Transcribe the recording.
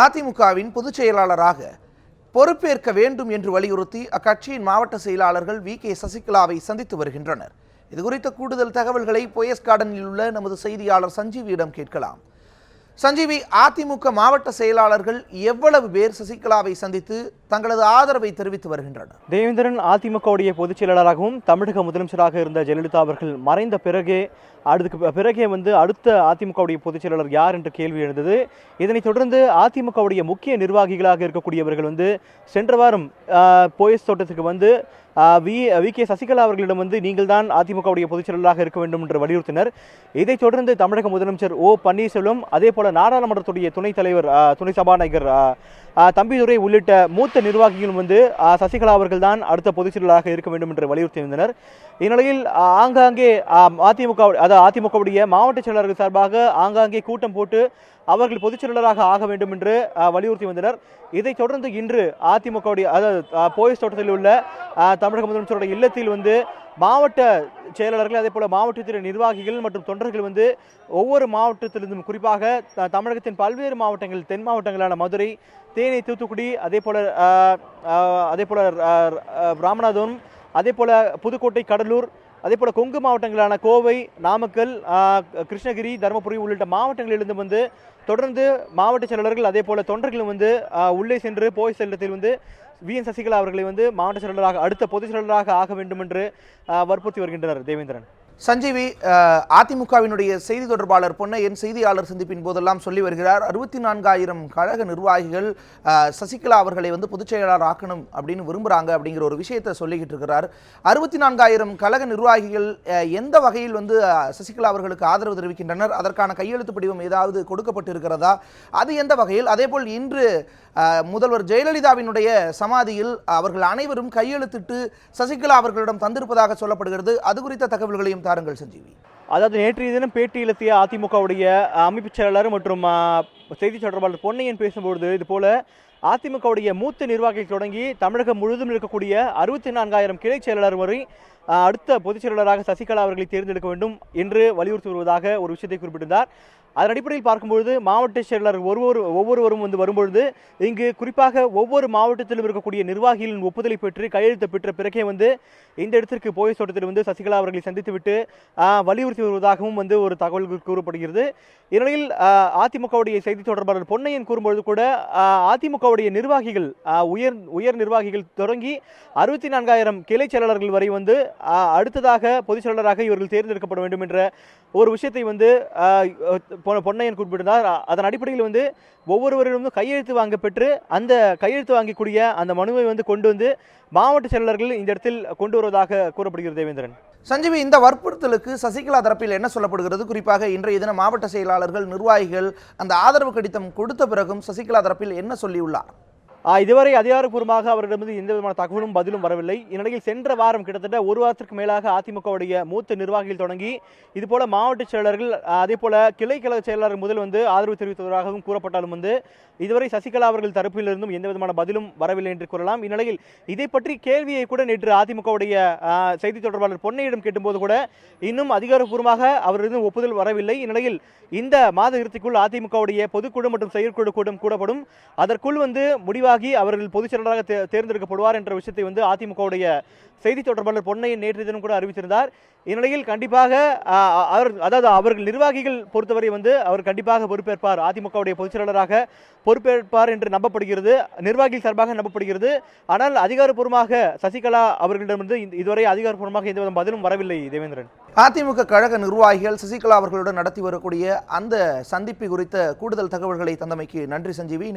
அதிமுகவின் பொதுச் செயலாளராக பொறுப்பேற்க வேண்டும் என்று வலியுறுத்தி அக்கட்சியின் மாவட்ட செயலாளர்கள் வி.கே. சசிகலாவை சந்தித்து வருகின்றனர். இதுகுறித்த கூடுதல் தகவல்களை போயஸ் கார்டனில் உள்ள நமது செய்தியாளர் சஞ்சீவியிடம் கேட்கலாம். சஞ்சீவி, அதிமுக மாவட்ட செயலாளர்கள் எவ்வளவு பேர் சசிகலாவை சந்தித்து தங்களது ஆதரவை தெரிவித்து வருகின்றனர்? தேவேந்திரன் அதிமுகவுடைய பொதுச் செயலாளராகவும் தமிழக முதலமைச்சராக இருந்த ஜெயலலிதா அவர்கள் மறைந்த பிறகே அடுத்த அதிமுகவுடைய பொதுச் செயலாளர் யார் என்ற கேள்வி எழுந்தது. இதனைத் தொடர்ந்து அதிமுகவுடைய முக்கிய நிர்வாகிகளாக இருக்கக்கூடியவர்கள் சென்ற வாரம் போயஸ் தோட்டத்துக்கு வி.கே. சசிகலா அவர்களிடம் நீங்கள் தான் அதிமுகவுடைய பொதுச் செயலாளராக இருக்க வேண்டும் என்று வலியுறுத்தினர். இதைத் தொடர்ந்து தமிழக முதலமைச்சர் ஓ பன்னீர்செல்வம், அதே போல நாடாளுமன்றத்துடைய துணைத் தலைவர் துணை சபாநாயகர் தம்பிதுரை உள்ளிட்ட மூத்த நிர்வாகிகளும் சசிகலா அவர்கள் தான் அடுத்த பொதுச் செயலாளராக இருக்க வேண்டும் என்று வலியுறுத்தியிருந்தனர். இந்நிலையில் ஆங்காங்கே அதிமுகவுடைய மாவட்ட செயலாளர்கள் சார்பாக ஆங்காங்கே கூட்டம் போட்டு அவர்கள் பொதுச் செயலாளராக ஆக வேண்டும் என்று வலியுறுத்தி வந்தனர். இதைத் தொடர்ந்து இன்று அதிமுகவுடைய போயஸ் தோட்டத்தில் உள்ள தமிழக முதலமைச்சருடைய இல்லத்தில் மாவட்ட செயலாளர்கள், அதே போல மாவட்டத்தின் நிர்வாகிகள் மற்றும் தொண்டர்கள் ஒவ்வொரு மாவட்டத்திலிருந்தும், குறிப்பாக தமிழகத்தின் பல்வேறு மாவட்டங்கள், தென் மாவட்டங்களான மதுரை, தேனி, தூத்துக்குடி, அதே போல ராமநாதபுரம், அதே போல புதுக்கோட்டை, கடலூர், அதே போல கொங்கு மாவட்டங்களான கோவை, நாமக்கல், கிருஷ்ணகிரி, தருமபுரி உள்ளிட்ட மாவட்டங்களிலிருந்து தொடர்ந்து மாவட்ட செயலாளர்கள், அதே போல தொண்டர்களும் உள்ளே சென்று போய் செல்லத்தில் வி.என். சசிகலா அவர்களை மாவட்ட செயலாளராக, அடுத்த பொதுச் செயலாளராக ஆக வேண்டும் என்று வற்புறுத்தி வருகின்றனர். தேவேந்திரன். சஞ்சீவி, அதிமுகவினுடைய செய்தி தொடர்பாளர் பொன்னையன் செய்தியாளர் சந்திப்பின் போதெல்லாம் சொல்லி வருகிறார், 64,000 கழக நிர்வாகிகள் சசிகலா அவர்களை பொதுச் செயலாளர் ஆக்கணும் அப்படின்னு விரும்புகிறாங்க அப்படிங்கிற ஒரு விஷயத்தை சொல்லிக்கிட்டு இருக்கிறார். 64,000 கழக நிர்வாகிகள் எந்த வகையில் சசிகலா அவர்களுக்கு ஆதரவு தெரிவிக்கின்றனர்? அதற்கான கையெழுத்து படிவம் ஏதாவது கொடுக்கப்பட்டு இருக்கிறதா? அது எந்த வகையில்? அதேபோல் இன்று முதல்வர் ஜெயலலிதாவினுடைய சமாதியில் அவர்கள் அனைவரும் கையெழுத்திட்டு சசிகலா அவர்களிடம் தந்திருப்பதாக சொல்லப்படுகிறது. அது குறித்த தகவல்களையும் தாருங்கள் சஞ்சீவி. அதாவது நேற்றைய தினம் பேட்டியளித்திய அதிமுகவுடைய அமைப்பு செயலாளர் மற்றும் செய்தி தொடர்பாளர் பொன்னையன் பேசும்போது இதுபோல அதிமுகவுடைய மூத்த நிர்வாகிகள் தொடங்கி தமிழகம் முழுவதும் இருக்கக்கூடிய 64,000 கிளை செயலாளர் வரை அடுத்த பொதுச் செயலாளராக சசிகலா அவர்களை தேர்ந்தெடுக்க வேண்டும் என்று வலியுறுத்தி வருவதாக ஒரு விஷயத்தை குறிப்பிட்டிருந்தார். அதன் அடிப்படையில் பார்க்கும்பொழுது மாவட்ட செயலாளர் ஒவ்வொருவரும் வரும்பொழுது இங்கு குறிப்பாக ஒவ்வொரு மாவட்டத்திலும் இருக்கக்கூடிய நிர்வாகிகளின் ஒப்புதலை பெற்று கையெழுத்து பெற்ற பிறகே இந்த இடத்திற்கு போயஸ் தோட்டத்தில் சசிகலா அவர்களை சந்தித்துவிட்டு வலியுறுத்தி வருவதாகவும் ஒரு தகவல் கூறப்படுகிறது. இந்நிலையில் அதிமுகவுடைய செய்தி தொடர்பாளர் பொன்னையன் கூறும்பொழுது கூட அதிமுகவுடைய நிர்வாகிகள், உயர் நிர்வாகிகள் தொடங்கி 64,000 கிளை செயலாளர்கள் வரை அடுத்ததாக பொதுச் செயலாளராக இவர்கள் தேர்ந்தெடுக்கப்பட வேண்டும் என்ற ஒரு விஷயத்தை பொன்னையன் குறிப்பிட்டார். அதன் அடிப்படையில் ஒவ்வொருவரிடம் கையெழுத்து வாங்க பெற்று அந்த கையெழுத்து வாங்கக்கூடிய அந்த மனுவை கொண்டு மாவட்ட செயலாளர்கள் இந்த இடத்தில் கொண்டு வருவதாக கூறப்படுகிறது. தேவேந்திரன். சஞ்சீவி, இந்த வற்புறுத்தலுக்கு சசிகலா தரப்பில் என்ன சொல்லப்படுகிறது? குறிப்பாக இன்றைய தினம் மாவட்ட செயலாளர்கள், நிர்வாகிகள் அந்த ஆதரவு கடிதம் கொடுத்த பிறகும் சசிகலா தரப்பில் என்ன சொல்லியுள்ளார்? இதுவரை அதிகாரப்பூர்வமாக அவரிடமிருந்து எந்த விதமான தகவலும் பதிலும் வரவில்லை. இந்நிலையில் சென்ற வாரம் கிட்டத்தட்ட ஒரு வாரத்திற்கு மேலாக அதிமுகவுடைய மூத்த நிர்வாகிகள் தொடங்கி இதுபோல மாவட்ட செயலாளர்கள், அதே போல கிளை கழக செயலாளர் முதல் ஆதரவு தெரிவித்தவராகவும் கூறப்பட்டாலும் இதுவரை சசிகலா அவர்கள் தரப்பிலிருந்தும் எந்த விதமான பதிலும் வரவில்லை என்று கூறலாம். இந்நிலையில் இதை பற்றி கேள்வியை கூட நேற்று அதிமுகவுடைய செய்தி தொடர்பாளர் பொன்னையிடம் கேட்டும்போது கூட இன்னும் அதிகாரப்பூர்வமாக அவரிடம் ஒப்புதல் வரவில்லை. இந்நிலையில் இந்த மாத இறுதிக்குள் அதிமுகவுடைய பொதுக்குழு மற்றும் செயற்குழு கூட்டம் கூடப்படும். அதற்குள் முடிவாகி அவர்கள் பொதுச் செயலாளராக தேர்ந்தெடுக்கப்படுவார் என்ற விஷயத்தை அதிமுகவுடைய செய்தி தொடர்பாளர் பொன்னையன் நேற்று தினம் கூட அறிவித்திருந்தார். இந்நிலையில் கண்டிப்பாக அவர்கள் நிர்வாகிகள் பொறுத்தவரை அவர் கண்டிப்பாக பொறுப்பேற்பார், அதிமுகவுடைய பொதுச் செயலாளராக பொறுப்பேற்பார் என்று நம்பப்படுகிறது, நிர்வாகிகள் சார்பாக நம்பப்படுகிறது. ஆனால் அதிகாரப்பூர்வமாக சசிகலா அவர்களிடமிருந்து இதுவரை அதிகாரப்பூர்வமாக எந்த பதிலும் வரவில்லை. தேவேந்திரன். அதிமுக கழக நிர்வாகிகள் சசிகலா அவர்களுடன் நடத்தி வரக்கூடிய அந்த சந்திப்பு குறித்த கூடுதல் தகவல்களை தந்தமைக்கு நன்றி சஞ்சீவி.